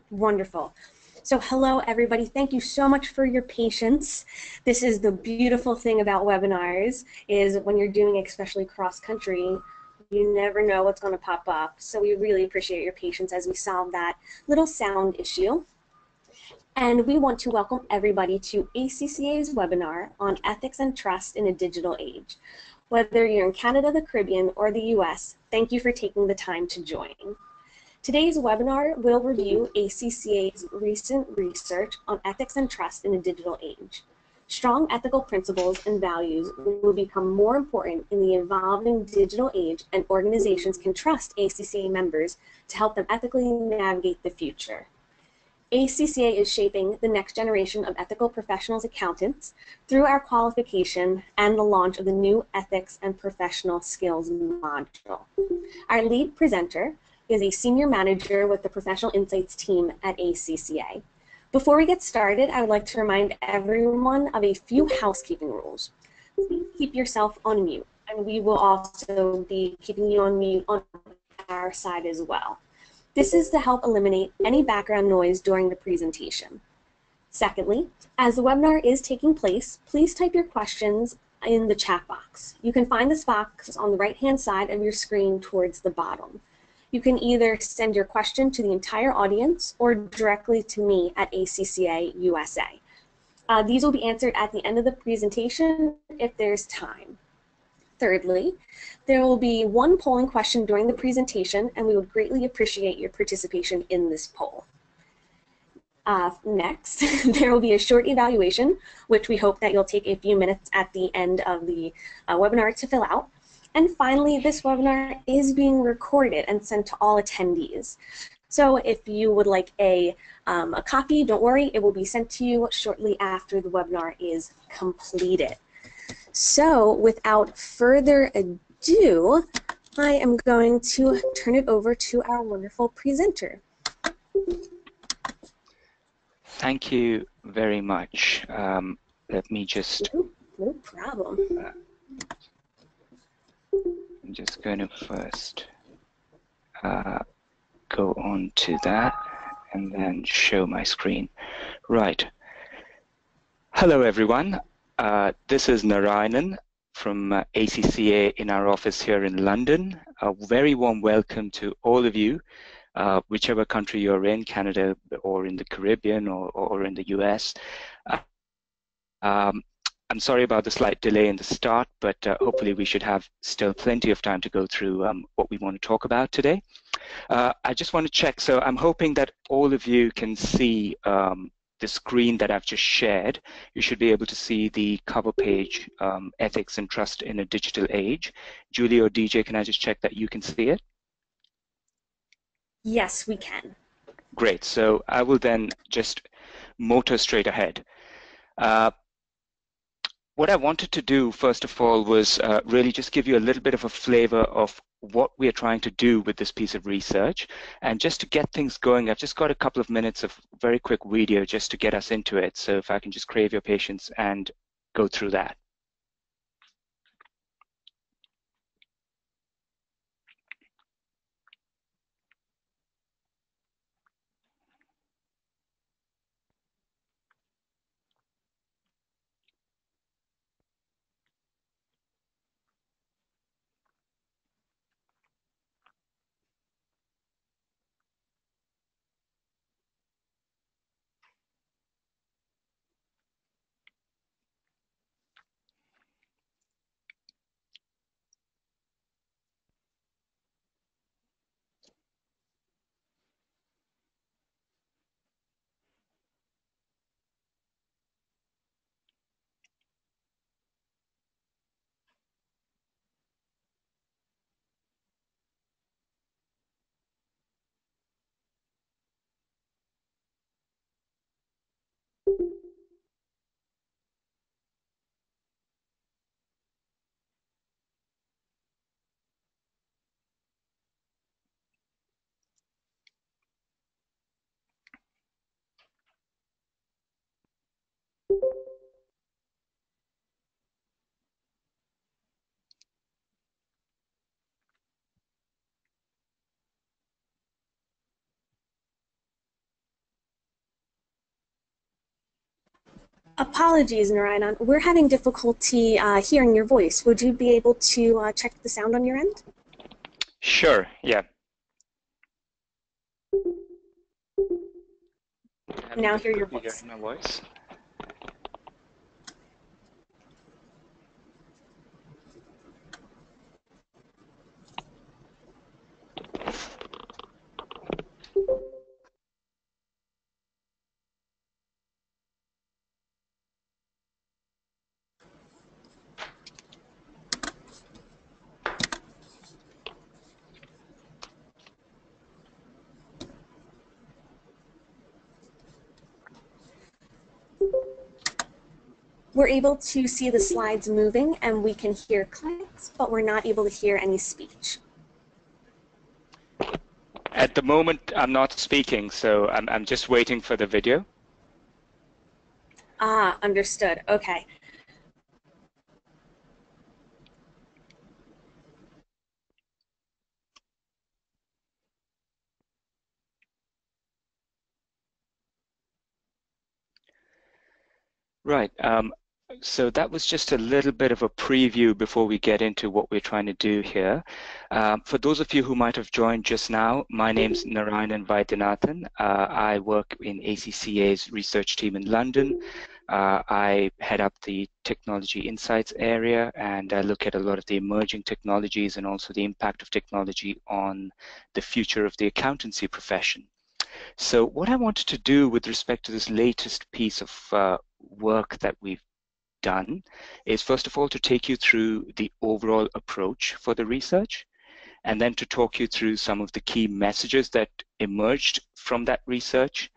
Wonderful. So hello, everybody. Thank you so much for your patience. This is the beautiful thing about webinars is when you're doing especially cross-country, you never know what's going to pop up. So we really appreciate your patience as we solve that little sound issue. And we want to welcome everybody to ACCA's webinar on ethics and trust in a digital age. Whether you're in Canada, the Caribbean, or the US, thank you for taking the time to join. Today's webinar will review ACCA's recent research on ethics and trust in a digital age. Strong ethical principles and values will become more important in the evolving digital age, and organizations can trust ACCA members to help them ethically navigate the future. ACCA is shaping the next generation of ethical professionals accountants through our qualification and the launch of the new Ethics and Professional Skills module. Our lead presenter is a senior manager with the Professional Insights team at ACCA. Before we get started, I would like to remind everyone of a few housekeeping rules. Please keep yourself on mute, and we will also be keeping you on mute on our side as well. This is to help eliminate any background noise during the presentation. Secondly, as the webinar is taking place, please type your questions in the chat box. You can find this box on the right-hand side of your screen towards the bottom. You can either send your question to the entire audience or directly to me at ACCA USA. These will be answered at the end of the presentation if there's time. Thirdly, there will be one polling question during the presentation, and we would greatly appreciate your participation in this poll. Next, there will be a short evaluation, which we hope that you'll take a few minutes at the end of the webinar to fill out. And finally, this webinar is being recorded and sent to all attendees. So if you would like a copy, don't worry, it will be sent to you shortly after the webinar is completed. So without further ado, I am going to turn it over to our wonderful presenter. Thank you very much. Let me just... No problem. I'm just going to first go on to that and then show my screen. Right. Hello, everyone. This is Narayanan from ACCA in our office here in London. A very warm welcome to all of you, whichever country you're in, Canada or in the Caribbean or in the US. I'm sorry about the slight delay in the start, but hopefully we should have still plenty of time to go through what we want to talk about today. I just want to check, so I'm hoping that all of you can see the screen that I've just shared. You should be able to see the cover page, Ethics and Trust in a Digital Age. Julie or DJ, can I just check that you can see it? Yes, we can. Great, so I will then just motor straight ahead. What I wanted to do, first of all, was really just give you a little bit of a flavor of what we are trying to do with this piece of research. And just to get things going, I've just got a couple of minutes of very quick video just to get us into it. So if I can just crave your patience and go through that. Apologies, Narayanan. We're having difficulty hearing your voice. Would you be able to check the sound on your end? Sure, yeah. Now hear your voice. My voice. We're able to see the slides moving and we can hear clicks, but we're not able to hear any speech. At the moment, I'm not speaking, so I'm just waiting for the video. Ah, understood. Okay. Right. So that was just a little bit of a preview before we get into what we're trying to do here. For those of you who might have joined just now, my name's Narayanan Vaidyanathan. I work in ACCA's research team in London. I head up the technology insights area, and I look at a lot of the emerging technologies and also the impact of technology on the future of the accountancy profession. So what I wanted to do with respect to this latest piece of work that we've done is, first of all, to take you through the overall approach for the research, and then to talk you through some of the key messages that emerged from that research,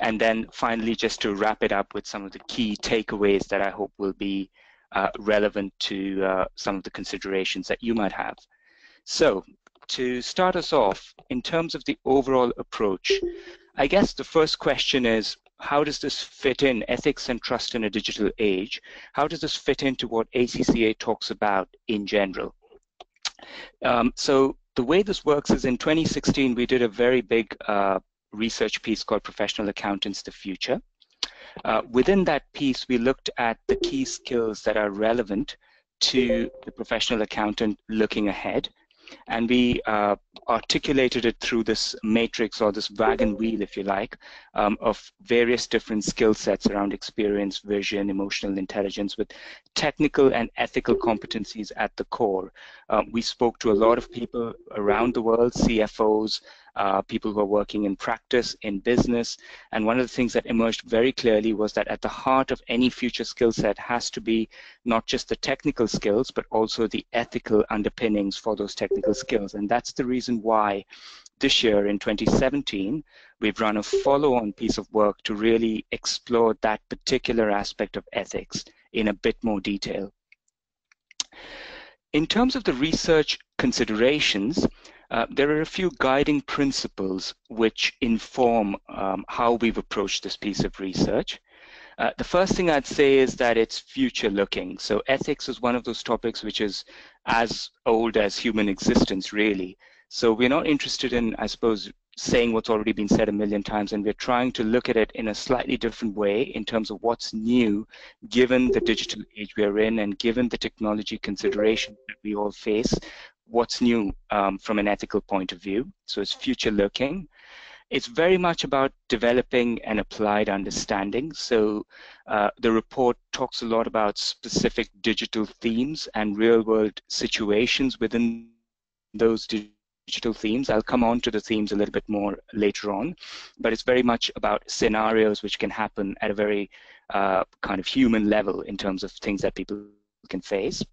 and then finally just to wrap it up with some of the key takeaways that I hope will be relevant to some of the considerations that you might have. So to start us off, in terms of the overall approach, I guess the first question is, how does this fit in, ethics and trust in a digital age? How does this fit into what ACCA talks about in general? So the way this works is, in 2016, we did a very big research piece called Professional Accountants, the Future. Within that piece, we looked at the key skills that are relevant to the professional accountant looking ahead. And we articulated it through this matrix, or this wagon wheel, if you like, of various different skill sets around experience, vision, emotional intelligence, with technical and ethical competencies at the core. We spoke to a lot of people around the world, CFOs, people who are working in practice, in business, and one of the things that emerged very clearly was that at the heart of any future skill set has to be not just the technical skills, but also the ethical underpinnings for those technical skills. And that's the reason why this year, in 2017, we've run a follow-on piece of work to really explore that particular aspect of ethics in a bit more detail. In terms of the research considerations, there are a few guiding principles which inform how we've approached this piece of research. The first thing I'd say is that it's future-looking. So ethics is one of those topics which is as old as human existence, really. So we're not interested in, I suppose, saying what's already been said a million times, and we're trying to look at it in a slightly different way in terms of what's new, given the digital age we're in and given the technology considerations that we all face. What's new from an ethical point of view. So it's future-looking. It's very much about developing an applied understanding. So the report talks a lot about specific digital themes and real-world situations within those digital themes. I'll come on to the themes a little bit more later on, but it's very much about scenarios which can happen at a very kind of human level in terms of things that people can face.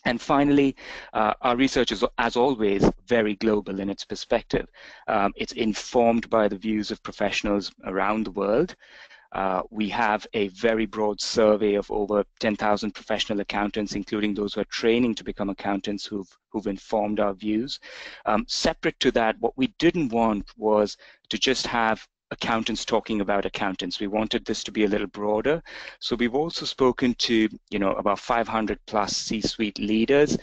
And finally, our research is, as always, very global in its perspective. It's informed by the views of professionals around the world. We have a very broad survey of over 10,000 professional accountants, including those who are training to become accountants who've informed our views. Separate to that, what we didn't want was to just have accountants talking about accountants. We wanted this to be a little broader. So we've also spoken to, about 500 plus C-suite leaders,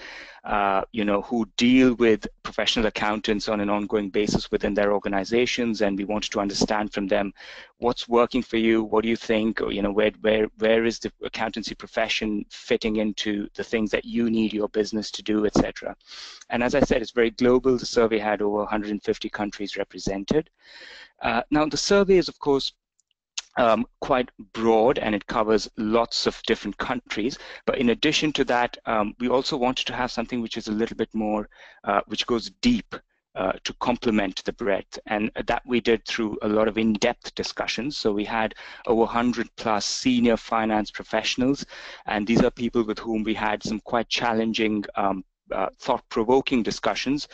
who deal with professional accountants on an ongoing basis within their organizations, and we wanted to understand from them what's working for you, what do you think, or, where is the accountancy profession fitting into the things that you need your business to do, etc. And as I said, it's very global. The survey had over 150 countries represented. Now, the survey is, of course, quite broad, and it covers lots of different countries. But in addition to that, we also wanted to have something which is a little bit more, which goes deep to complement the breadth. And that we did through a lot of in-depth discussions. So we had over 100 plus senior finance professionals, and these are people with whom we had some quite challenging thought-provoking discussions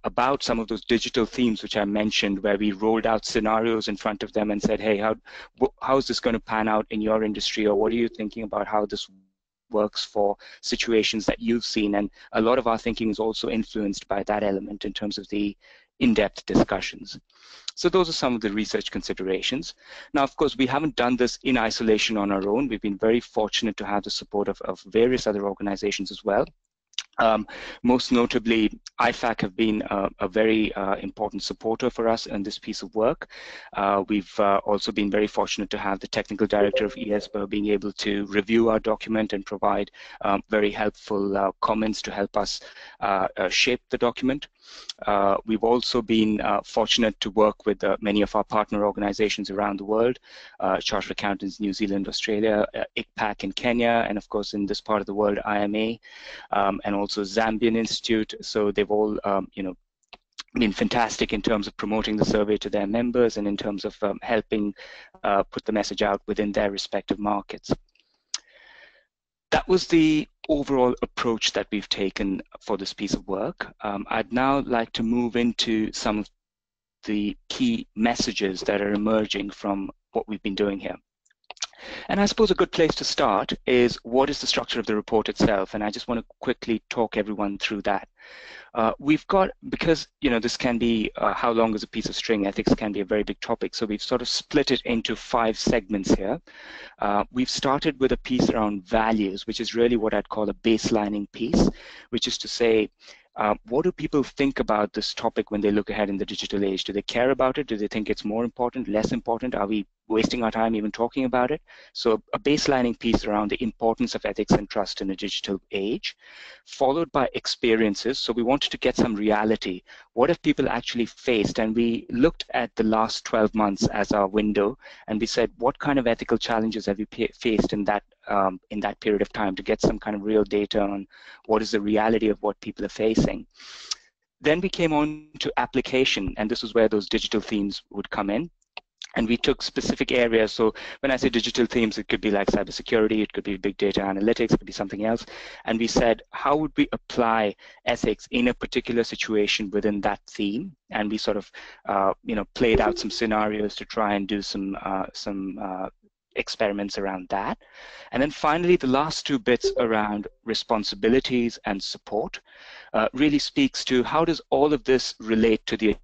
about some of those digital themes which I mentioned, where we rolled out scenarios in front of them and said, hey, how is this going to pan out in your industry, or what are you thinking about how this works for situations that you've seen? And a lot of our thinking is also influenced by that element in terms of the in-depth discussions. So those are some of the research considerations. Now, of course, we haven't done this in isolation on our own. We've been very fortunate to have the support of various other organizations as well. Most notably, IFAC have been a very important supporter for us in this piece of work. We've also been very fortunate to have the technical director of ESBA being able to review our document and provide very helpful comments to help us shape the document. We've also been fortunate to work with many of our partner organizations around the world, Chartered Accountants New Zealand, Australia, ICPAC in Kenya, and of course in this part of the world, IMA, and also Zambian Institute. So they've all, been fantastic in terms of promoting the survey to their members and in terms of helping put the message out within their respective markets. That was the overall approach that we've taken for this piece of work. I'd now like to move into some of the key messages that are emerging from what we've been doing here. And I suppose a good place to start is, what is the structure of the report itself? And I just want to quickly talk everyone through that. We've got, because this can be how long is a piece of string, ethics can be a very big topic, so we've sort of split it into 5 segments here. We've started with a piece around values, which is really what I'd call a baselining piece, which is to say, what do people think about this topic when they look ahead in the digital age? Do they care about it? Do they think it's more important, less important? Are we wasting our time even talking about it? So a baselining piece around the importance of ethics and trust in a digital age, followed by experiences. So we wanted to get some reality. What have people actually faced? And we looked at the last 12 months as our window, and we said, what kind of ethical challenges have you faced in that period of time, to get some kind of real data on what is the reality of what people are facing. Then we came on to application, and this is where those digital themes would come in. And we took specific areas. So when I say digital themes, it could be like cybersecurity, it could be big data analytics, it could be something else. And we said, how would we apply ethics in a particular situation within that theme? And we sort of, played out some scenarios to try and do some experiments around that. And then finally, the last 2 bits around responsibilities and support really speaks to, how does all of this relate to the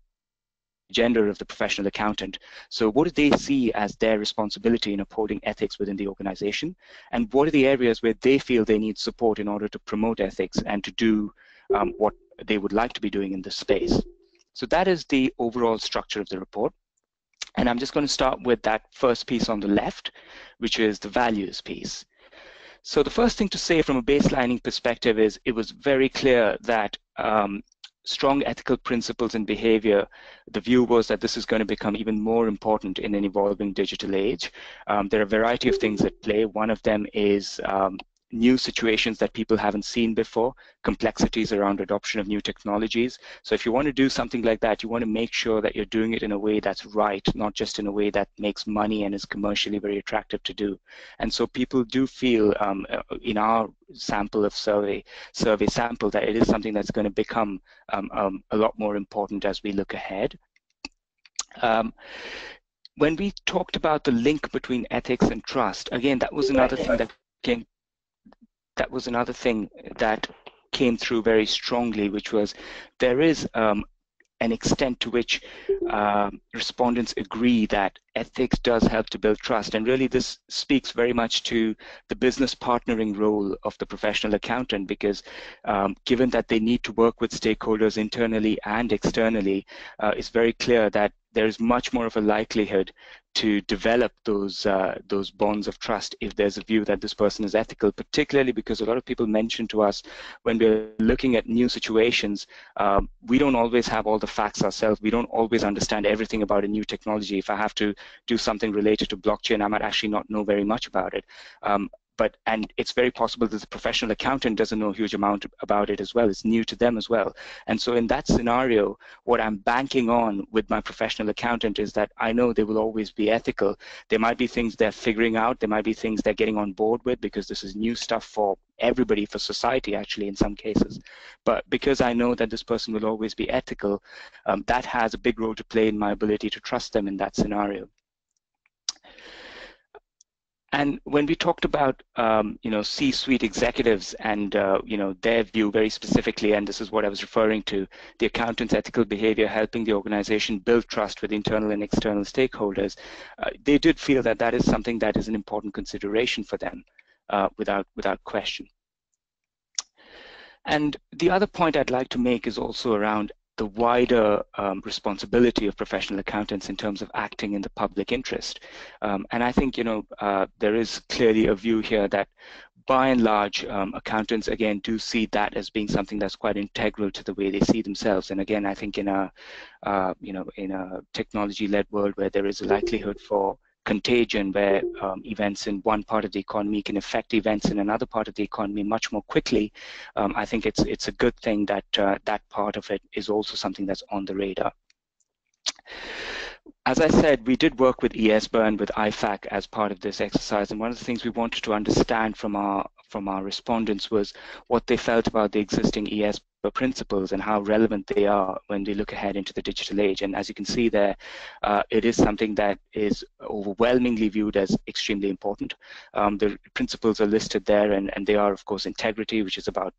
agenda of the professional accountant? So what do they see as their responsibility in upholding ethics within the organization? And what are the areas where they feel they need support in order to promote ethics and to do what they would like to be doing in this space? So that is the overall structure of the report. And I'm just going to start with that first piece on the left, which is the values piece. So the first thing to say from a baselining perspective is, it was very clear that strong ethical principles and behavior, the view was that this is going to become even more important in an evolving digital age. There are a variety of things at play. One of them is new situations that people haven't seen before, complexities around adoption of new technologies. So if you want to do something like that, you want to make sure that you're doing it in a way that's right, not just in a way that makes money and is commercially very attractive to do. And so people do feel in our sample of survey sample that it is something that's going to become a lot more important as we look ahead. When we talked about the link between ethics and trust, again, that was another thing that came through very strongly, which was, there is an extent to which respondents agree that ethics does help to build trust. And really this speaks very much to the business partnering role of the professional accountant, because given that they need to work with stakeholders internally and externally, it's very clear that there's much more of a likelihood to develop those bonds of trust if there's a view that this person is ethical, particularly because a lot of people mention to us when we're looking at new situations, we don't always have all the facts ourselves. We don't always understand everything about a new technology. If I have to do something related to blockchain, I might actually not know very much about it. And it's very possible that the professional accountant doesn't know a huge amount about it as well. It's new to them as well. And so in that scenario, what I'm banking on with my professional accountant is that I know they will always be ethical. There might be things they're figuring out. There might be things they're getting on board with, because this is new stuff for everybody, for society actually in some cases. But because I know that this person will always be ethical, that has a big role to play in my ability to trust them in that scenario. And when we talked about, C-suite executives and, their view very specifically, and this is what I was referring to, the accountant's ethical behavior helping the organization build trust with internal and external stakeholders, they did feel that that is something that is an important consideration for them, without question. And the other point I'd like to make is also around the wider responsibility of professional accountants in terms of acting in the public interest. And I think, there is clearly a view here that by and large, accountants, again, do see that as being something that's quite integral to the way they see themselves. And again, I think in a, in a technology-led world where there is a likelihood for contagion, where events in one part of the economy can affect events in another part of the economy much more quickly, I think it's a good thing that that part of it is also something that's on the radar. As I said, we did work with ESBA and with IFAC as part of this exercise, and one of the things we wanted to understand from our respondents was what they felt about the existing ESBA principles and how relevant they are when they look ahead into the digital age. And as you can see there, it is something that is overwhelmingly viewed as extremely important. The principles are listed there, and they are, of course, integrity, which is about,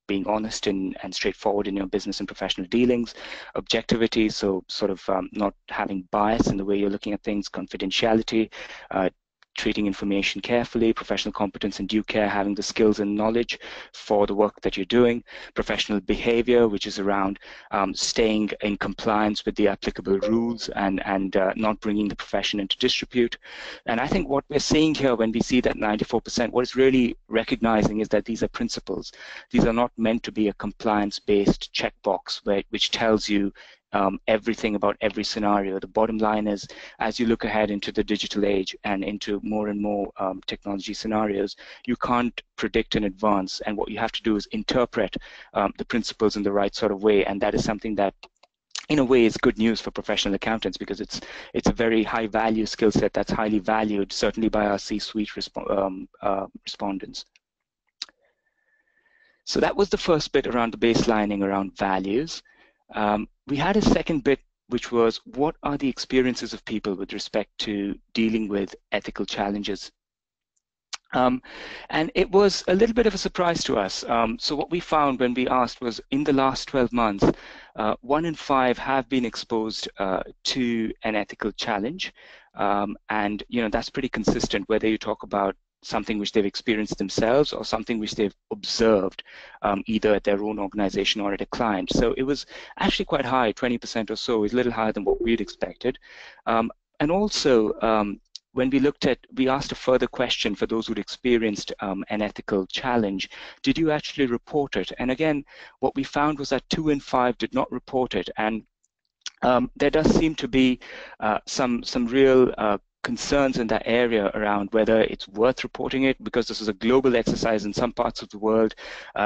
being honest and straightforward in your business and professional dealings, objectivity, so sort of not having bias in the way you're looking at things, confidentiality, treating information carefully, professional competence and due care, having the skills and knowledge for the work that you're doing, professional behavior, which is around staying in compliance with the applicable rules and not bringing the profession into disrepute. And I think what we're seeing here when we see that 94%, what it's really recognizing is that these are principles. These are not meant to be a compliance-based checkbox which tells you everything about every scenario. The bottom line is, as you look ahead into the digital age and into more and more technology scenarios, you can't predict in advance, and what you have to do is interpret the principles in the right sort of way, and that is something that in a way is good news for professional accountants, because it's a very high value skill set that's highly valued, certainly by our C-suite respondents. So that was the first bit around the baselining around values. We had a second bit, which was what are the experiences of people with respect to dealing with ethical challenges. And it was a little bit of a surprise to us. So what we found when we asked was, in the last 12 months, 1 in 5 have been exposed to an ethical challenge. And that's pretty consistent, whether you talk about something which they've experienced themselves or something which they've observed either at their own organization or at a client. So it was actually quite high, 20% or so, is a little higher than what we'd expected. And also, when we asked a further question for those who'd experienced an ethical challenge, did you actually report it? And again, what we found was that 2 in 5 did not report it. And there does seem to be some real concerns in that area around whether it's worth reporting it, because this is a global exercise in some parts of the world.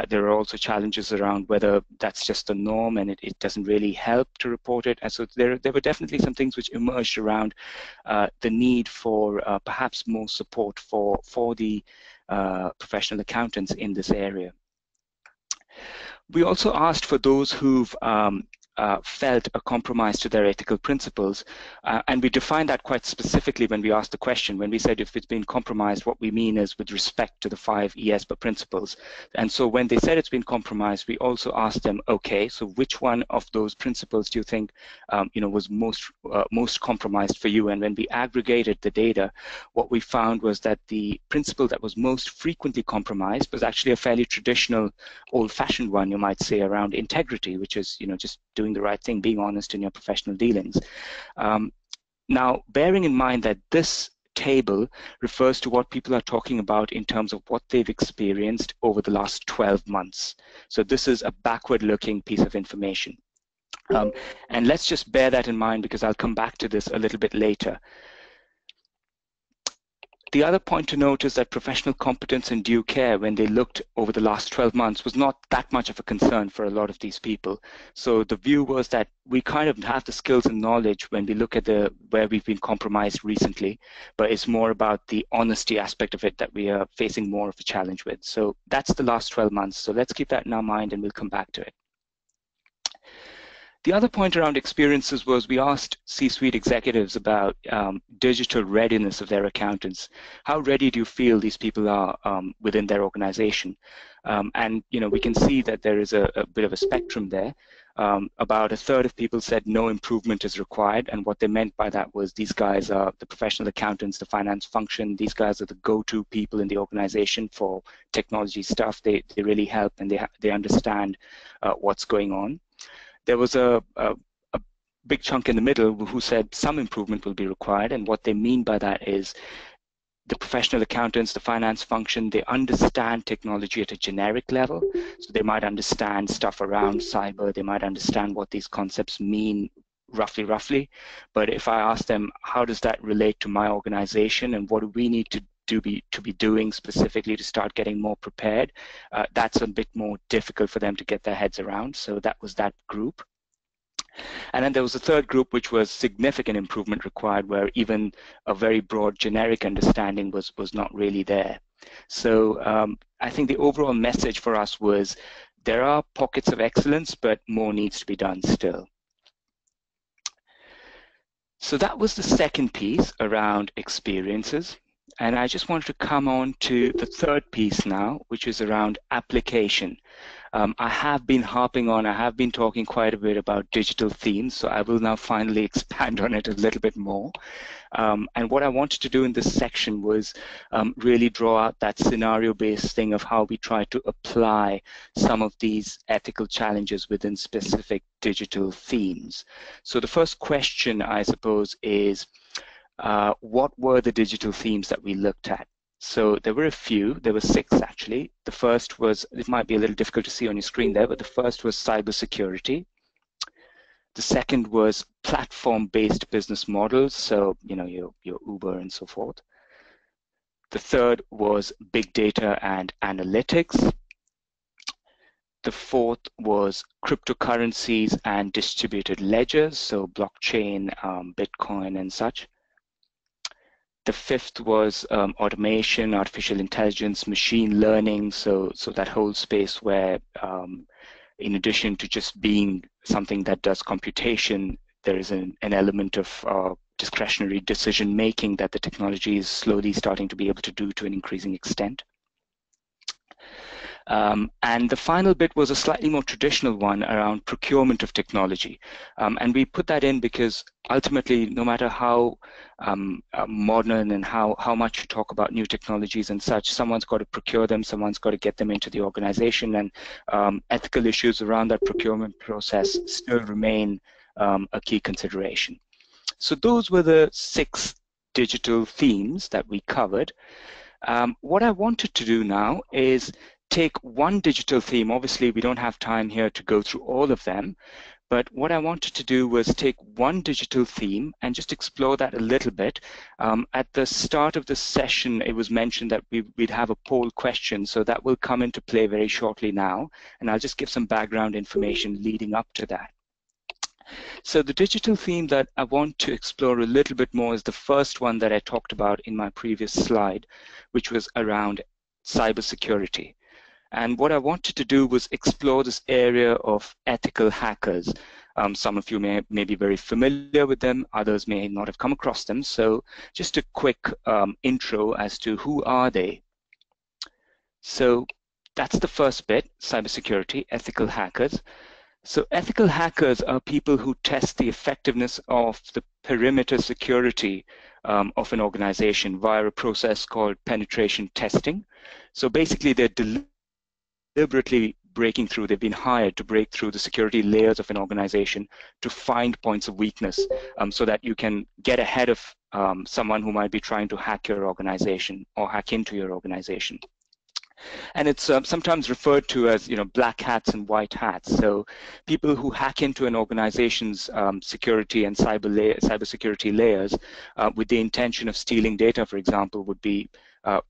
There are also challenges around whether that's just the norm and it doesn't really help to report it. And so there were definitely some things which emerged around the need for perhaps more support for the professional accountants in this area. We also asked for those who've felt a compromise to their ethical principles. And we defined that quite specifically when we asked the question. When we said if it's been compromised, what we mean is with respect to the 5 ESPA principles. And so when they said it's been compromised, we also asked them, okay, so which one of those principles do you think was most compromised for you? And when we aggregated the data, what we found was that the principle that was most frequently compromised was actually a fairly traditional, old-fashioned one, you might say, around integrity, which is just doing the right thing, being honest in your professional dealings. Now, bearing in mind that this table refers to what people are talking about in terms of what they've experienced over the last 12 months. So this is a backward-looking piece of information. And let's just bear that in mind, because I'll come back to this a little bit later. The other point to note is that professional competence and due care, when they looked over the last 12 months, was not that much of a concern for a lot of these people. So the view was that we kind of have the skills and knowledge when we look at where we've been compromised recently, but it's more about the honesty aspect of it that we are facing more of a challenge with. So that's the last 12 months. So let's keep that in our mind, and we'll come back to it. The other point around experiences was we asked C-suite executives about digital readiness of their accountants. How ready do you feel these people are within their organization? And we can see that there is a bit of a spectrum there. About a third of people said no improvement is required, and what they meant by that was these guys are the professional accountants, the finance function. These guys are the go-to people in the organization for technology stuff. They really help, and they understand what's going on. There was a big chunk in the middle who said some improvement will be required, and what they mean by that is the professional accountants, the finance function, they understand technology at a generic level. So they might understand stuff around cyber, they might understand what these concepts mean roughly. But if I ask them, how does that relate to my organization, and what do we need to be doing specifically to start getting more prepared, that's a bit more difficult for them to get their heads around. So that was that group. And then there was a third group, which was significant improvement required, where even a very broad generic understanding was not really there. So I think the overall message for us was there are pockets of excellence, but more needs to be done still. So that was the second piece around experiences. And I just wanted to come on to the third piece now, which is around application. I have been talking quite a bit about digital themes, so I will now finally expand on it a little bit more. And what I wanted to do in this section was really draw out that scenario-based thing of how we try to apply some of these ethical challenges within specific digital themes. So the first question, I suppose, is what were the digital themes that we looked at? So there were a few, there were 6 actually. The first was, it might be a little difficult to see on your screen there, but the first was cybersecurity. The second was platform-based business models, so your Uber and so forth. The third was big data and analytics. The fourth was cryptocurrencies and distributed ledgers, so blockchain, Bitcoin and such. The fifth was automation, artificial intelligence, machine learning, so that whole space where in addition to just being something that does computation, there is an element of discretionary decision making that the technology is slowly starting to be able to do to an increasing extent. And the final bit was a slightly more traditional one around procurement of technology. And we put that in because ultimately, no matter how modern and how much you talk about new technologies and such, someone's got to procure them, someone's got to get them into the organization, and ethical issues around that procurement process still remain a key consideration. So those were the 6 digital themes that we covered. What I wanted to do now is take one digital theme. Obviously, we don't have time here to go through all of them, but what I wanted to do was take one digital theme and just explore that a little bit. At the start of the session, it was mentioned that we'd have a poll question, so that will come into play very shortly now, and I'll just give some background information leading up to that. So the digital theme that I want to explore a little bit more is the first one that I talked about in my previous slide, which was around cybersecurity. And what I wanted to do was explore this area of ethical hackers. Some of you may be very familiar with them, others may not have come across them. So just a quick intro as to who are they. So that's the first bit, cybersecurity, ethical hackers. So ethical hackers are people who test the effectiveness of the perimeter security of an organization via a process called penetration testing. So basically, they're deliberately breaking through. They've been hired to break through the security layers of an organization to find points of weakness so that you can get ahead of someone who might be trying to hack your organization or hack into your organization. And it's sometimes referred to as, black hats and white hats. So people who hack into an organization's security and cybersecurity layers with the intention of stealing data, for example, would be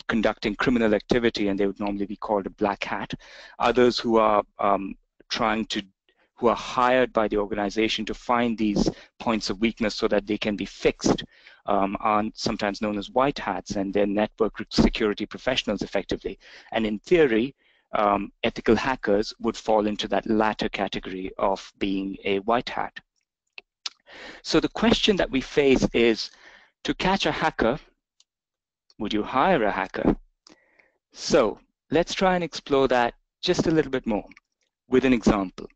conducting criminal activity, and they would normally be called a black hat. Others who are who are hired by the organization to find these points of weakness so that they can be fixed are sometimes known as white hats, and they're network security professionals effectively. And in theory, ethical hackers would fall into that latter category of being a white hat. So the question that we face is, to catch a hacker, would you hire a hacker? So let's try and explore that just a little bit more with an example.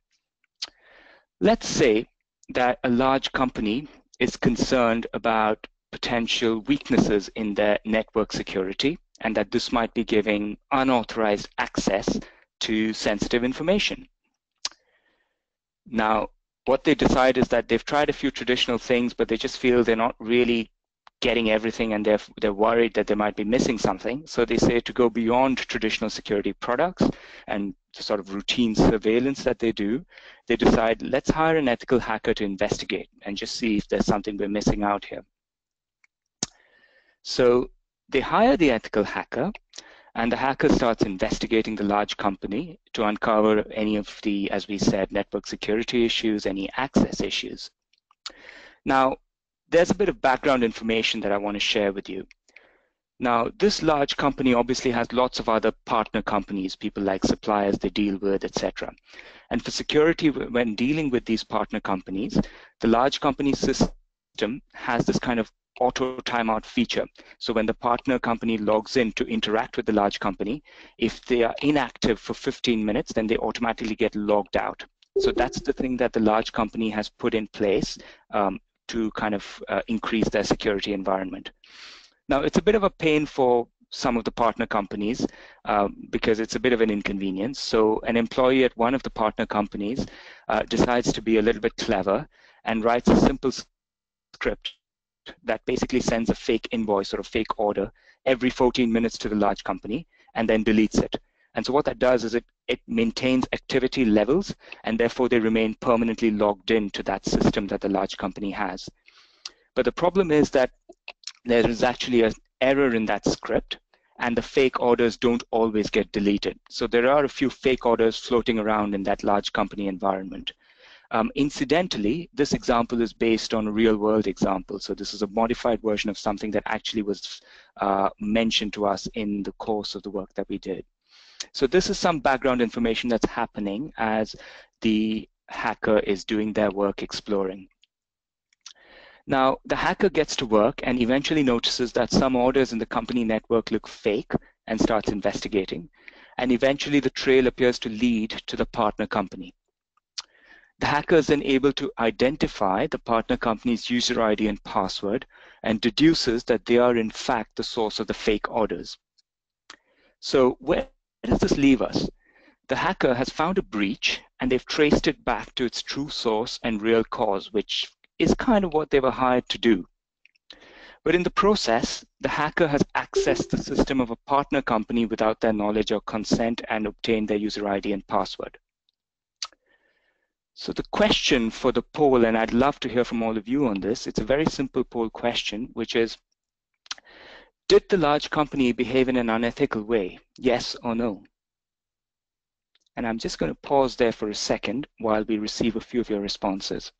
Let's say that a large company is concerned about potential weaknesses in their network security, and that this might be giving unauthorized access to sensitive information. Now, what they decide is that they've tried a few traditional things, but they just feel they're not really getting everything, and they're worried that they might be missing something. So they say to go beyond traditional security products and the sort of routine surveillance that they do, they decide, let's hire an ethical hacker to investigate and just see if there's something we're missing out here. So they hire the ethical hacker, and the hacker starts investigating the large company to uncover any of the, as we said, network security issues, any access issues. Now, there's a bit of background information that I want to share with you. Now, this large company obviously has lots of other partner companies, people like suppliers they deal with, etc. And for security, when dealing with these partner companies, the large company system has this kind of auto timeout feature. So when the partner company logs in to interact with the large company, if they are inactive for 15 minutes, then they automatically get logged out. So that's the thing that the large company has put in place to kind of increase their security environment. Now, it's a bit of a pain for some of the partner companies because it's a bit of an inconvenience. So an employee at one of the partner companies decides to be a little bit clever and writes a simple script that basically sends a fake invoice or a fake order every 14 minutes to the large company and then deletes it. And so what that does is it maintains activity levels, and therefore they remain permanently logged into that system that the large company has. But the problem is that there is actually an error in that script, and the fake orders don't always get deleted. So there are a few fake orders floating around in that large company environment. Incidentally, this example is based on a real-world example. So this is a modified version of something that actually was mentioned to us in the course of the work that we did. So this is some background information that's happening as the hacker is doing their work exploring. Now, the hacker gets to work and eventually notices that some orders in the company network look fake and starts investigating. And eventually the trail appears to lead to the partner company. The hacker is then able to identify the partner company's user ID and password and deduces that they are in fact the source of the fake orders. So where does this leave us? The hacker has found a breach and they've traced it back to its true source and real cause, which is kind of what they were hired to do. But in the process, the hacker has accessed the system of a partner company without their knowledge or consent and obtained their user ID and password. So the question for the poll, and I'd love to hear from all of you on this, it's a very simple poll question, which is, did the large company behave in an unethical way? Yes or no? And I'm just going to pause there for a second while we receive a few of your responses.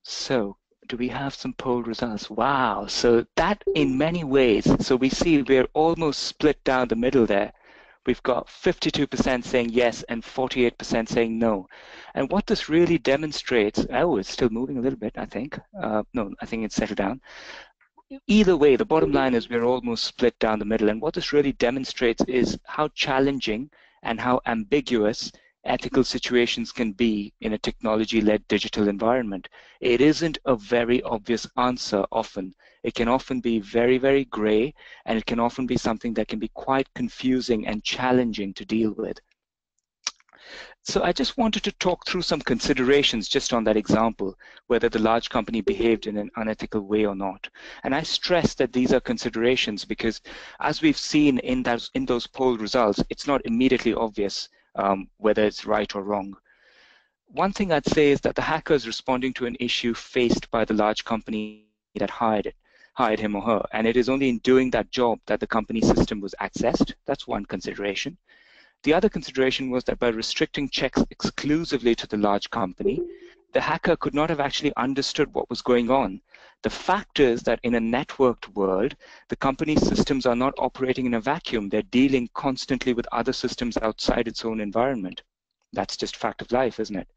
So do we have some poll results? Wow. So that in many ways, so we see we're almost split down the middle there. We've got 52% saying yes and 48% saying no. And what this really demonstrates, oh, it's still moving a little bit, I think. No, I think it's settled down. Either way, the bottom line is we're almost split down the middle. And what this really demonstrates is how challenging and how ambiguous ethical situations can be in a technology-led digital environment. It isn't a very obvious answer often. It can often be very, very gray, and it can often be something that can be quite confusing and challenging to deal with. So I just wanted to talk through some considerations just on that example, whether the large company behaved in an unethical way or not. And I stress that these are considerations because as we've seen in those poll results, it's not immediately obvious whether it's right or wrong. One thing I'd say is that the hacker is responding to an issue faced by the large company that hired him or her. And it is only in doing that job that the company system was accessed. That's one consideration. The other consideration was that by restricting checks exclusively to the large company, the hacker could not have actually understood what was going on. The fact is that in a networked world, the company's systems are not operating in a vacuum. They're dealing constantly with other systems outside its own environment. That's just a fact of life, isn't it?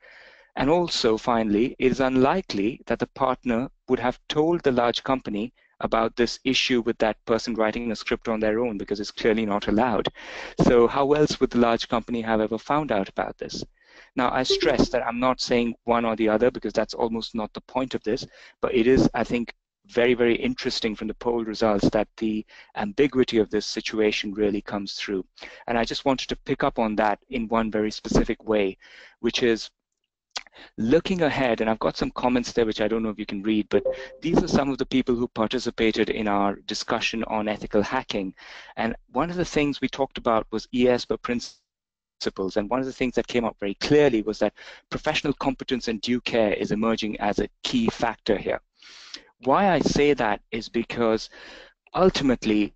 And also, finally, it is unlikely that the partner would have told the large company about this issue with that person writing a script on their own because it's clearly not allowed. So how else would the large company have ever found out about this? Now, I stress that I'm not saying one or the other because that's almost not the point of this, but it is, I think, very, very interesting from the poll results that the ambiguity of this situation really comes through. And I just wanted to pick up on that in one very specific way, which is looking ahead, and I've got some comments there which I don't know if you can read, but these are some of the people who participated in our discussion on ethical hacking. And one of the things we talked about was ESPA principles. And one of the things that came up very clearly was that professional competence and due care is emerging as a key factor here. Why I say that is because ultimately,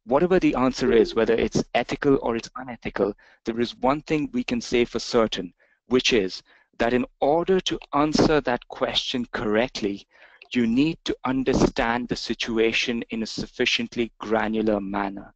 whatever the answer is, whether it's ethical or it's unethical, there is one thing we can say for certain, which is that in order to answer that question correctly, you need to understand the situation in a sufficiently granular manner.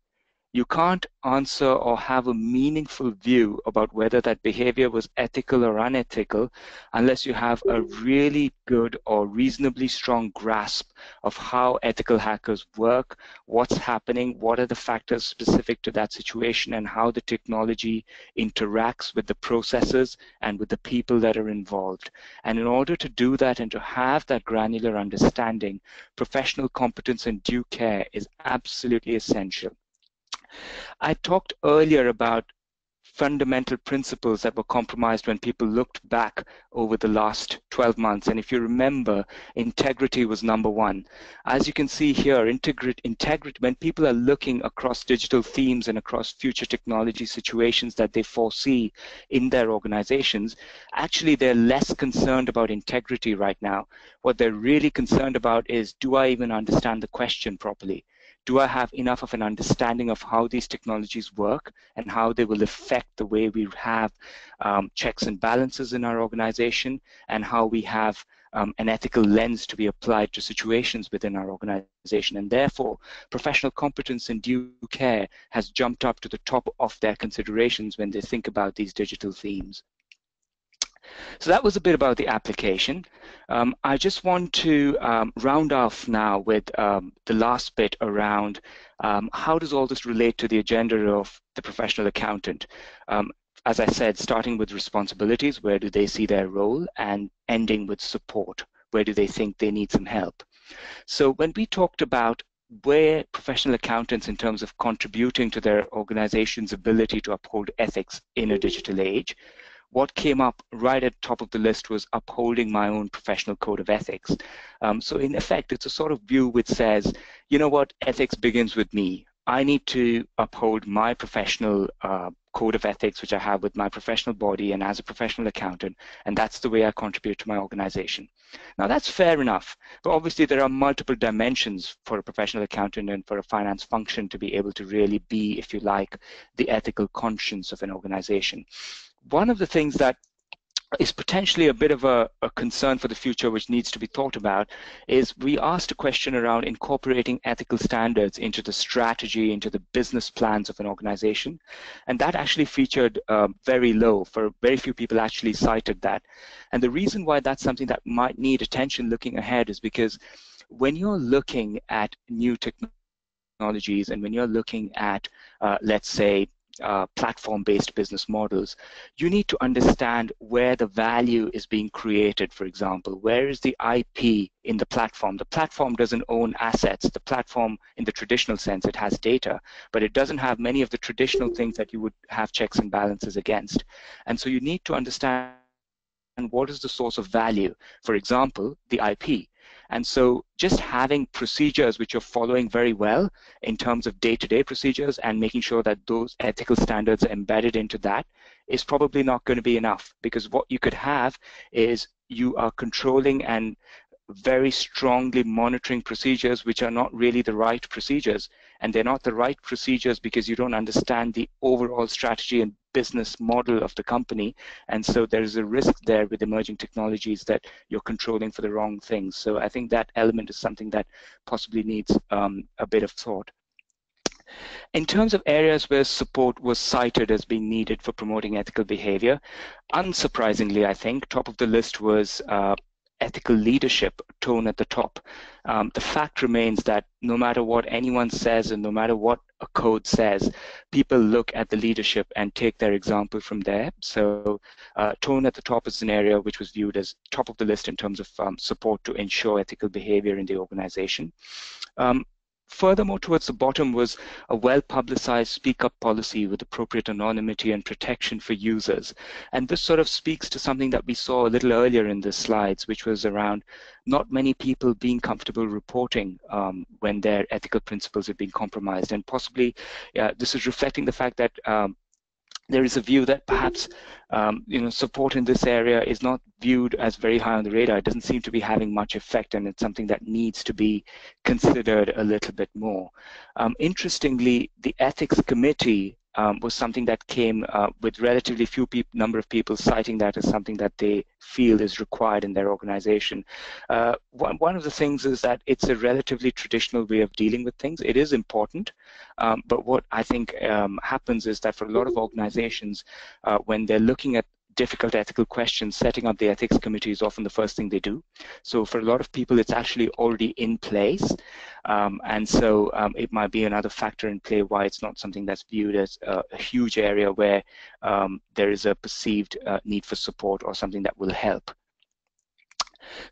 You can't answer or have a meaningful view about whether that behavior was ethical or unethical unless you have a really good or reasonably strong grasp of how ethical hackers work, what's happening, what are the factors specific to that situation, and how the technology interacts with the processes and with the people that are involved. And in order to do that and to have that granular understanding, professional competence and due care is absolutely essential. I talked earlier about fundamental principles that were compromised when people looked back over the last 12 months. And if you remember, integrity was number one. As you can see here, integrity, when people are looking across digital themes and across future technology situations that they foresee in their organizations, actually they're less concerned about integrity right now. What they're really concerned about is, do I even understand the question properly? Do I have enough of an understanding of how these technologies work and how they will affect the way we have checks and balances in our organization, and how we have an ethical lens to be applied to situations within our organization? And therefore, professional competence and due care has jumped up to the top of their considerations when they think about these digital themes. So that was a bit about the application. I just want to round off now with the last bit around how does all this relate to the agenda of the professional accountant. As I said, starting with responsibilities, where do they see their role, and ending with support, where do they think they need some help. So when we talked about where professional accountants, in terms of contributing to their organization's ability to uphold ethics in a digital age, what came up right at the top of the list was upholding my own professional code of ethics. So in effect, it's a sort of view which says, you know what, ethics begins with me. I need to uphold my professional code of ethics, which I have with my professional body and as a professional accountant, and that's the way I contribute to my organization. Now, that's fair enough, but obviously there are multiple dimensions for a professional accountant and for a finance function to be able to really be, if you like, the ethical conscience of an organization. One of the things that is potentially a bit of a concern for the future, which needs to be thought about, is we asked a question around incorporating ethical standards into the strategy, into the business plans of an organization. And that actually featured very low. For very few people actually cited that. And the reason why that's something that might need attention looking ahead is because when you're looking at new technologies and when you're looking at, let's say, platform-based business models, you need to understand where the value is being created, for example. Where is the IP in the platform? The platform doesn't own assets. The platform, in the traditional sense, it has data, but it doesn't have many of the traditional things that you would have checks and balances against. And so you need to understand what is the source of value, for example, the IP. And so just having procedures which are following very well in terms of day-to-day procedures and making sure that those ethical standards are embedded into that is probably not going to be enough, because what you could have is you are controlling and very strongly monitoring procedures which are not really the right procedures. And they're not the right procedures because you don't understand the overall strategy and business model of the company. And so there's a risk there with emerging technologies that you're controlling for the wrong things. So I think that element is something that possibly needs a bit of thought. In terms of areas where support was cited as being needed for promoting ethical behavior, unsurprisingly, I think, top of the list was ethical leadership, tone at the top. The fact remains that no matter what anyone says and no matter what a code says, people look at the leadership and take their example from there. So tone at the top is an area which was viewed as top of the list in terms of support to ensure ethical behavior in the organization. Furthermore, towards the bottom was a well-publicized speak-up policy with appropriate anonymity and protection for users. And this sort of speaks to something that we saw a little earlier in the slides, which was around not many people being comfortable reporting when their ethical principles had been compromised. And possibly this is reflecting the fact that there is a view that perhaps support in this area is not viewed as very high on the radar. It doesn't seem to be having much effect, and it's something that needs to be considered a little bit more. Interestingly, the ethics committee was something that came with relatively few number of people citing that as something that they feel is required in their organization. One of the things is that it's a relatively traditional way of dealing with things. It is important, but what I think happens is that for a lot of organizations, when they're looking at difficult ethical questions, setting up the ethics committee is often the first thing they do. So for a lot of people, it's actually already in place. And so it might be another factor in play why it's not something that's viewed as a huge area where there is a perceived need for support or something that will help.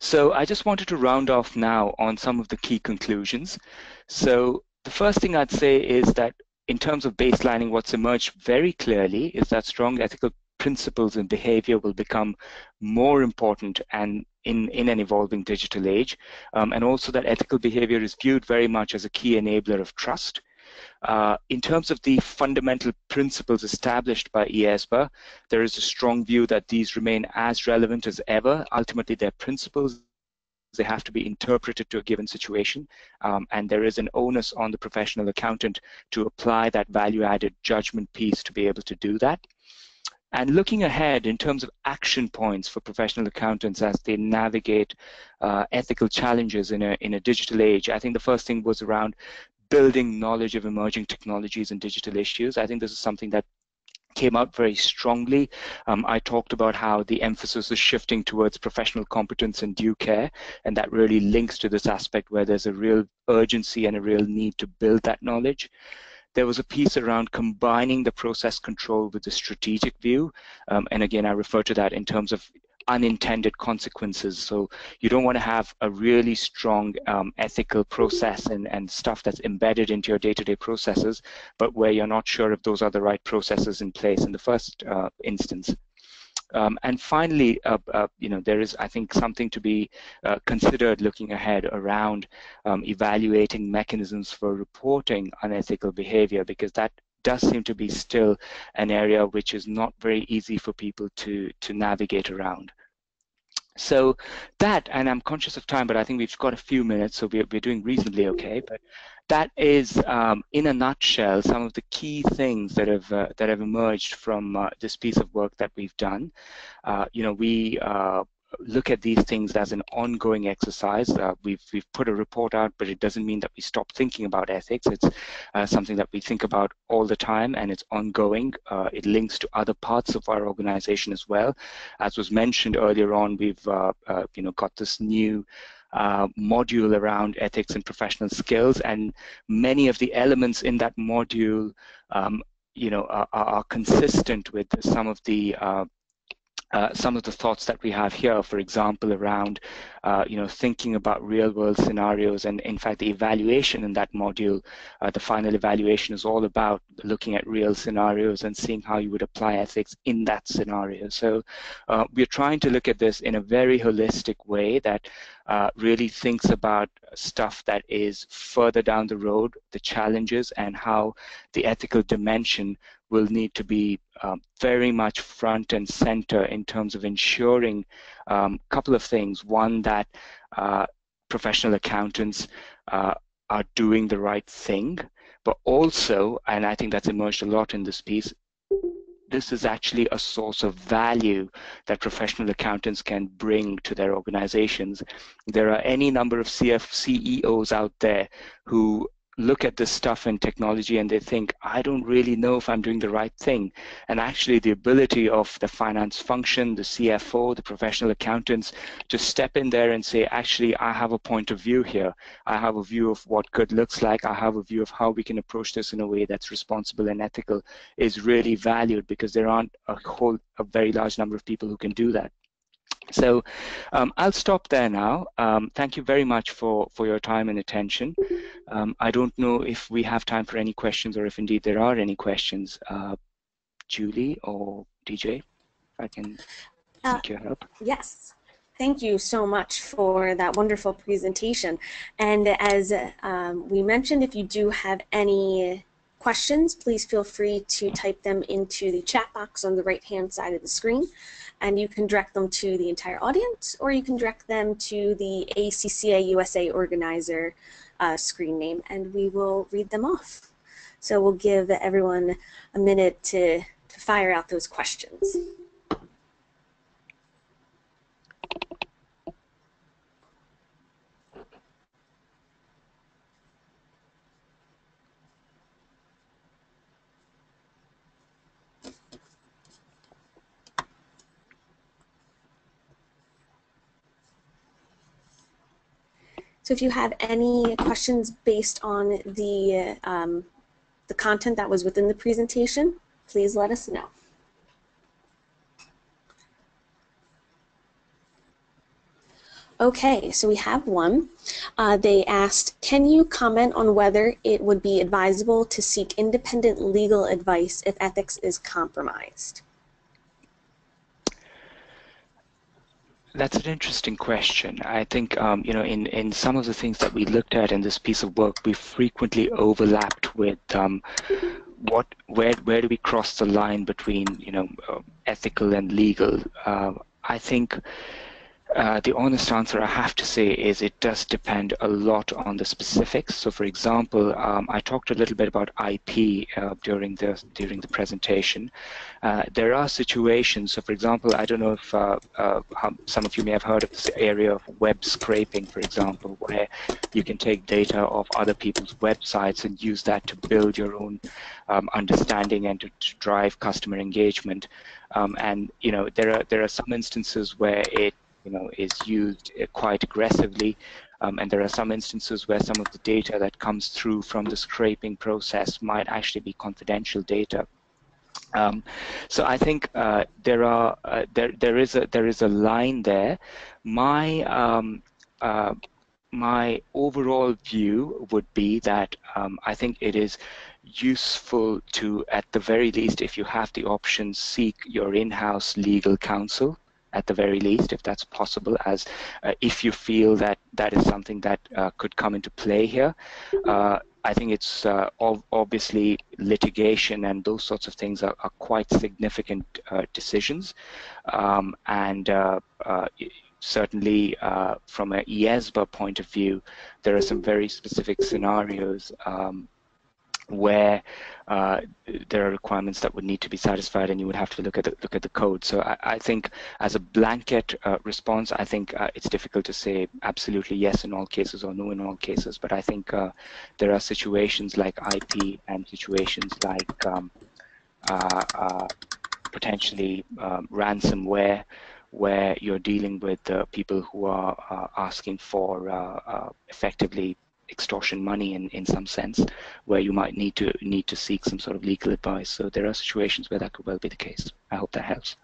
So I just wanted to round off now on some of the key conclusions. So the first thing I'd say is that in terms of baselining, what's emerged very clearly is that strong ethical principles and behavior will become more important and in an evolving digital age, and also that ethical behavior is viewed very much as a key enabler of trust. In terms of the fundamental principles established by ESPA, there is a strong view that these remain as relevant as ever. Ultimately, they're principles. They have to be interpreted to a given situation, and there is an onus on the professional accountant to apply that value-added judgment piece to be able to do that. And looking ahead in terms of action points for professional accountants as they navigate ethical challenges in a digital age, I think the first thing was around building knowledge of emerging technologies and digital issues. I think this is something that came out very strongly. I talked about how the emphasis is shifting towards professional competence and due care, and that really links to this aspect where there's a real urgency and a real need to build that knowledge. There was a piece around combining the process control with the strategic view, and again, I refer to that in terms of unintended consequences. So you don't want to have a really strong ethical process and stuff that's embedded into your day-to-day processes, but where you're not sure if those are the right processes in place in the first instance. And finally, there is, I think, something to be considered looking ahead around evaluating mechanisms for reporting unethical behavior, because that does seem to be still an area which is not very easy for people to navigate around. So that, and I'm conscious of time, but I think we've got a few minutes, so we're doing reasonably okay. But that is, in a nutshell, some of the key things that have emerged from this piece of work that we've done. We look at these things as an ongoing exercise. We've put a report out, but it doesn't mean that we stop thinking about ethics. It's something that we think about all the time, and it's ongoing. It links to other parts of our organization as well. As was mentioned earlier on, we've got this new module around ethics and professional skills, and many of the elements in that module, are consistent with some of the thoughts that we have here, for example, around thinking about real-world scenarios, and in fact the evaluation in that module, the final evaluation is all about looking at real scenarios and seeing how you would apply ethics in that scenario. So we're trying to look at this in a very holistic way that really thinks about stuff that is further down the road, the challenges, and how the ethical dimension will need to be very much front and center in terms of ensuring a couple of things. One, that professional accountants are doing the right thing, but also, and I think that's emerged a lot in this piece, this is actually a source of value that professional accountants can bring to their organizations. There are any number of CEOs out there who look at this stuff in technology and they think, I don't really know if I'm doing the right thing. And actually the ability of the finance function, the CFO, the professional accountants to step in there and say, actually, I have a point of view here. I have a view of what good looks like. I have a view of how we can approach this in a way that's responsible and ethical, is really valued, because there aren't a very large number of people who can do that. So I'll stop there now. Thank you very much for your time and attention. I don't know if we have time for any questions, or if indeed there are any questions. Julie or DJ, if I can seek your help. Yes. Thank you so much for that wonderful presentation. And as we mentioned, if you do have any questions, please feel free to type them into the chat box on the right-hand side of the screen. And you can direct them to the entire audience, or you can direct them to the ACCA USA organizer screen name, and we will read them off. So we'll give everyone a minute to fire out those questions. So if you have any questions based on the content that was within the presentation, please let us know. Okay, so we have one. They asked, can you comment on whether it would be advisable to seek independent legal advice if ethics is compromised? That's an interesting question. I think, in some of the things that we looked at in this piece of work, we frequently overlapped with where do we cross the line between, ethical and legal. I think the honest answer I have to say is it does depend a lot on the specifics. So, for example, I talked a little bit about IP during the presentation. There are situations. So, for example, I don't know if some of you may have heard of this area of web scraping, for example, where you can take data of other people's websites and use that to build your own understanding and to drive customer engagement. And there are some instances where it is used quite aggressively, and there are some instances where some of the data that comes through from the scraping process might actually be confidential data. So I think there is a line there. My overall view would be that I think it is useful to, at the very least, if you have the option, seek your in-house legal counsel, at the very least, if that's possible, as if you feel that that is something that could come into play here. I think it's obviously litigation and those sorts of things are quite significant decisions, and certainly from an ESBA point of view, there are some very specific scenarios where there are requirements that would need to be satisfied, and you would have to look at the code. So I think, as a blanket response, I think it's difficult to say absolutely yes in all cases or no in all cases. But I think there are situations like IP and situations like potentially ransomware, where you're dealing with people who are asking for effectively extortion money in some sense, where you might need to seek some sort of legal advice. So there are situations where that could well be the case. I hope that helps.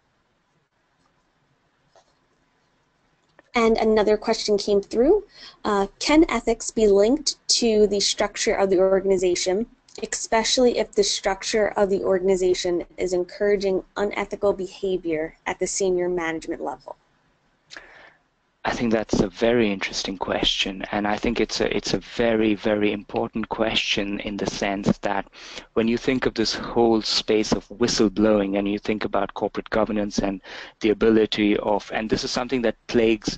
And another question came through. Can ethics be linked to the structure of the organization, especially if the structure of the organization is encouraging unethical behavior at the senior management level? I think that's a very interesting question, and I think it's a very, very important question, in the sense that when you think of this whole space of whistleblowing and you think about corporate governance and the ability of, and this is something that plagues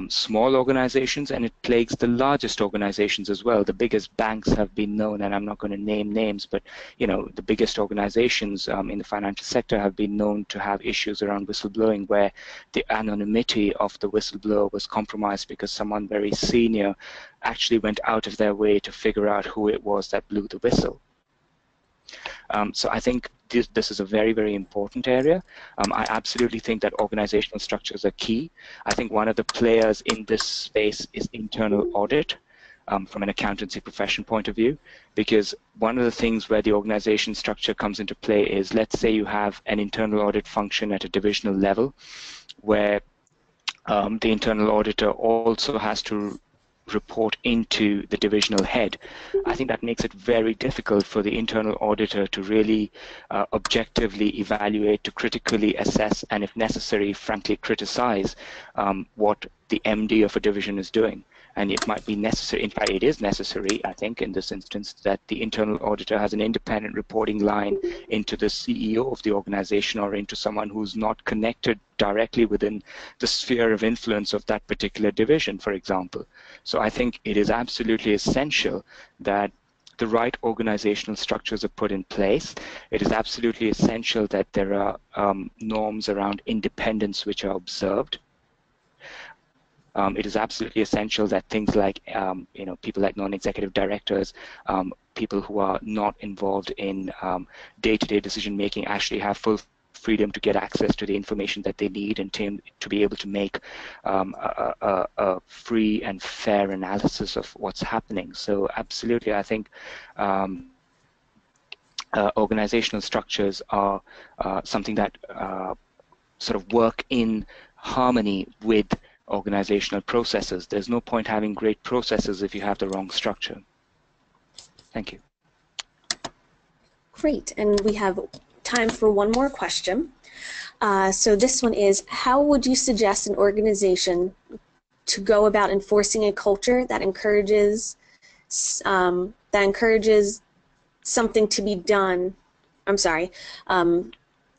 small organizations, and it plagues the largest organizations as well. The biggest banks have been known, and I'm not going to name names, but the biggest organizations in the financial sector have been known to have issues around whistleblowing, where the anonymity of the whistleblower was compromised because someone very senior actually went out of their way to figure out who it was that blew the whistle. So I think this is a very, very important area. I absolutely think that organizational structures are key. I think one of the players in this space is internal audit from an accountancy profession point of view, because one of the things where the organization structure comes into play is, let's say you have an internal audit function at a divisional level, where the internal auditor also has to report into the divisional head. I think that makes it very difficult for the internal auditor to really objectively evaluate, to critically assess, and if necessary, frankly criticize what the MD of a division is doing. And it might be necessary, in fact it is necessary, I think in this instance, that the internal auditor has an independent reporting line into the CEO of the organization, or into someone who's not connected directly within the sphere of influence of that particular division, for example. So I think it is absolutely essential that the right organizational structures are put in place. It is absolutely essential that there are norms around independence which are observed. It is absolutely essential that things like, people like non-executive directors, people who are not involved in day-to-day decision-making, actually have full freedom to get access to the information that they need, and to be able to make a free and fair analysis of what's happening. So absolutely, I think organizational structures are something that sort of work in harmony with organizational processes. There's no point having great processes if you have the wrong structure. Thank you. Great, and we have time for one more question. So this one is, how would you suggest an organization to go about enforcing a culture that encourages something to be done?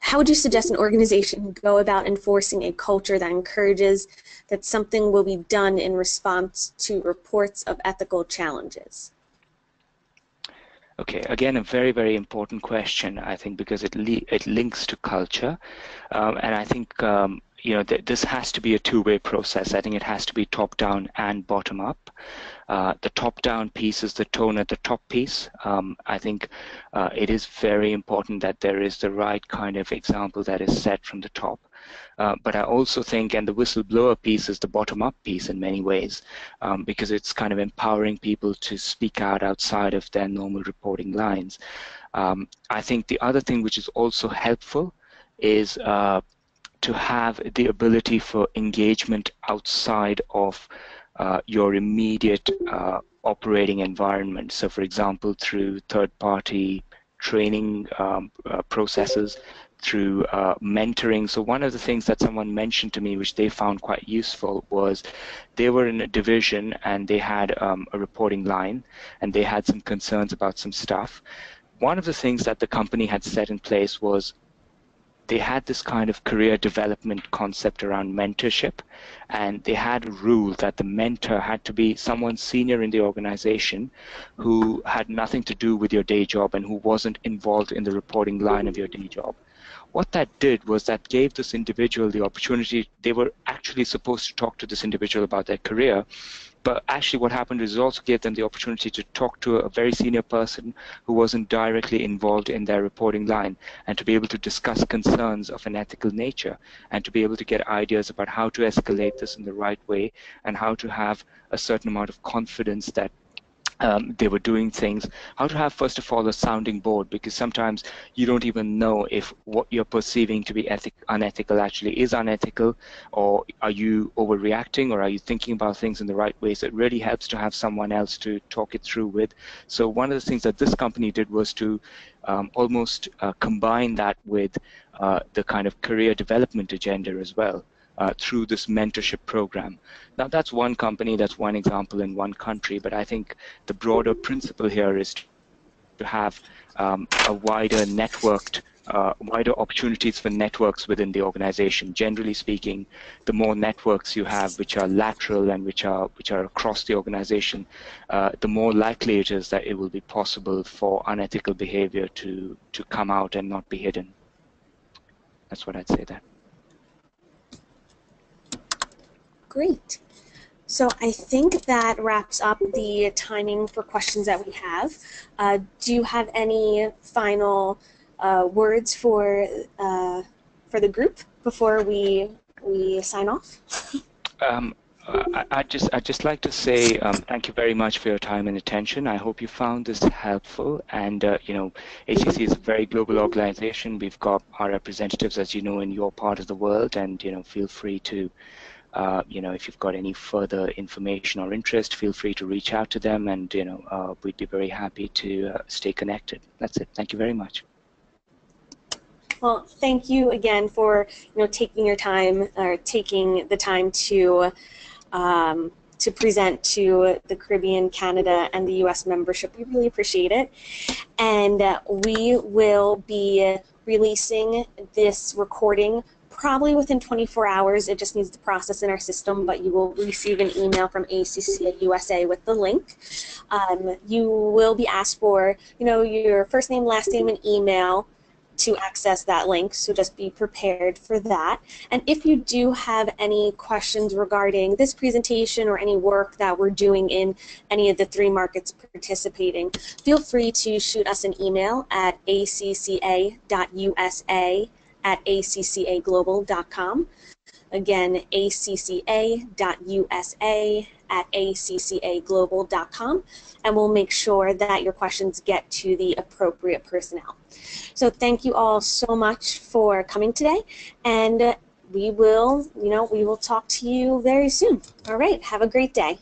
How would you suggest an organization go about enforcing a culture that encourages that something will be done in response to reports of ethical challenges? Okay, again, a very, very important question, I think, because it links to culture, and I think this has to be a two-way process. I think it has to be top-down and bottom-up. The top-down piece is the tone at the top piece. I think it is very important that there is the right kind of example that is set from the top. But I also think, and the whistleblower piece is the bottom-up piece in many ways, because it's kind of empowering people to speak out outside of their normal reporting lines. I think the other thing which is also helpful is to have the ability for engagement outside of your immediate operating environment. So, for example, through third-party training processes, through mentoring. So one of the things that someone mentioned to me, which they found quite useful, was they were in a division and they had a reporting line, and they had some concerns about some stuff. One of the things that the company had set in place was they had this kind of career development concept around mentorship, and they had a rule that the mentor had to be someone senior in the organization who had nothing to do with your day job and who wasn't involved in the reporting line of your day job. What that did was that gave this individual the opportunity. They were actually supposed to talk to this individual about their career, but actually what happened is it also gave them the opportunity to talk to a very senior person who wasn't directly involved in their reporting line, and to be able to discuss concerns of an ethical nature, and to be able to get ideas about how to escalate this in the right way, and how to have a certain amount of confidence that they were doing things, how to have, first of all, a sounding board, because sometimes you don't even know if what you're perceiving to be unethical actually is unethical, or are you overreacting, or are you thinking about things in the right way. So it really helps to have someone else to talk it through with. So one of the things that this company did was to almost combine that with the kind of career development agenda as well. Through this mentorship program. Now, that's one company, that's one example in one country, but I think the broader principle here is to have a wider networked, wider opportunities for networks within the organization. Generally speaking, the more networks you have which are lateral and which are across the organization, the more likely it is that it will be possible for unethical behavior to come out and not be hidden. That's what I'd say there. Great. So I think that wraps up the timing for questions that we have. Do you have any final words for the group before we sign off? I'd just like to say thank you very much for your time and attention. I hope you found this helpful. And you know, ACC is a very global organization. We've got our representatives, as you know, in your part of the world. And you know, feel free to, you know, if you've got any further information or interest, feel free to reach out to them. And you know, we'd be very happy to stay connected. That's it. Thank you very much. Well, thank you again for taking your time, or taking the time to present to the Caribbean, Canada, and the U.S. membership. We really appreciate it. And we will be releasing this recording probably within 24 hours. It just needs to process in our system, but you will receive an email from ACC USA with the link. You will be asked for, your first name, last name, and email to access that link, so just be prepared for that. And if you do have any questions regarding this presentation or any work that we're doing in any of the 3 markets participating, feel free to shoot us an email at acca.usa@accaglobal.com. Again, acca.usa@accaglobal.com, and we'll make sure that your questions get to the appropriate personnel. So thank you all so much for coming today, and we will talk to you very soon. All right, have a great day.